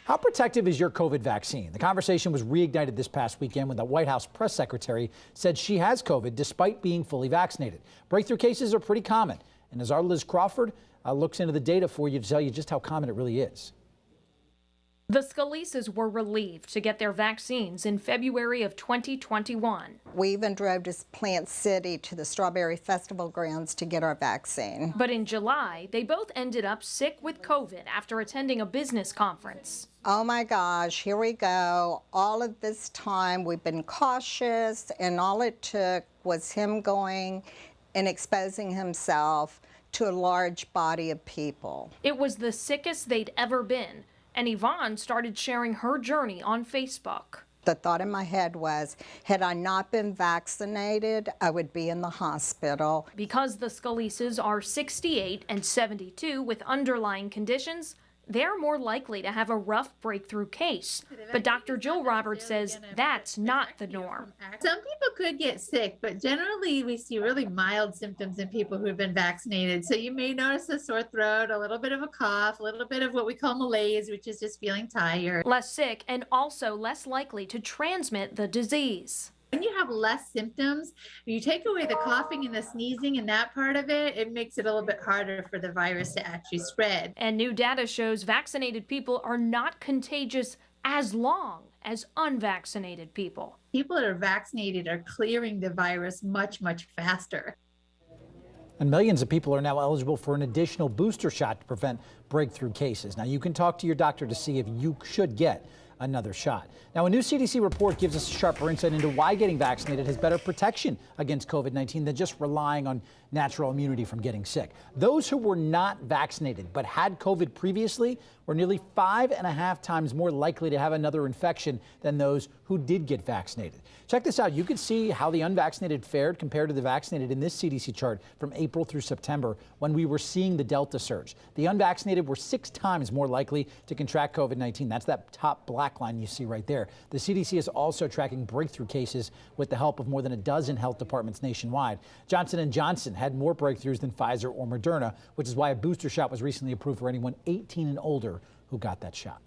How protective is your COVID vaccine? The conversation was reignited this past weekend when the White House press secretary said she has COVID despite being fully vaccinated. Breakthrough cases are pretty common. And as our Liz Crawford looks into the data for you to tell you just how common it really is. The Scalises were relieved to get their vaccines in February of 2021. We even drove to Plant City to the Strawberry Festival grounds to get our vaccine. But in July, they both ended up sick with COVID after attending a business conference. Oh my gosh, here we go. All of this time we've been cautious, and all it took was him going and exposing himself to a large body of people. It was the sickest they'd ever been. And Yvonne started sharing her journey on Facebook. The thought in my head was, had I not been vaccinated, I would be in the hospital. Because the Scalises are 68 and 72 with underlying conditions, they're more likely to have a rough breakthrough case. But Dr. Jill Roberts says that's not the norm. Some people could get sick, but generally we see really mild symptoms in people who have been vaccinated. So you may notice a sore throat, a little bit of a cough, a little bit of what we call malaise, which is just feeling tired. Less sick and also less likely to transmit the disease. When you have less symptoms, you take away the coughing and the sneezing and that part of it, it makes it a little bit harder for the virus to actually spread. And new data shows vaccinated people are not contagious as long as unvaccinated people. People that are vaccinated are clearing the virus much, much faster. And millions of people are now eligible for an additional booster shot to prevent breakthrough cases. Now, you can talk to your doctor to see if you should get another shot. Now, a new CDC report gives us a sharper insight into why getting vaccinated has better protection against COVID-19 than just relying on natural immunity from getting sick. Those who were not vaccinated but had COVID previously were nearly 5.5 times more likely to have another infection than those who did get vaccinated. Check this out. You can see how the unvaccinated fared compared to the vaccinated in this CDC chart from April through September when we were seeing the Delta surge. The unvaccinated were 6 times more likely to contract COVID-19. That's that top black line you see right there. The CDC is also tracking breakthrough cases with the help of more than a dozen health departments nationwide. Johnson & Johnson had more breakthroughs than Pfizer or Moderna, which is why a booster shot was recently approved for anyone 18 and older who got that shot.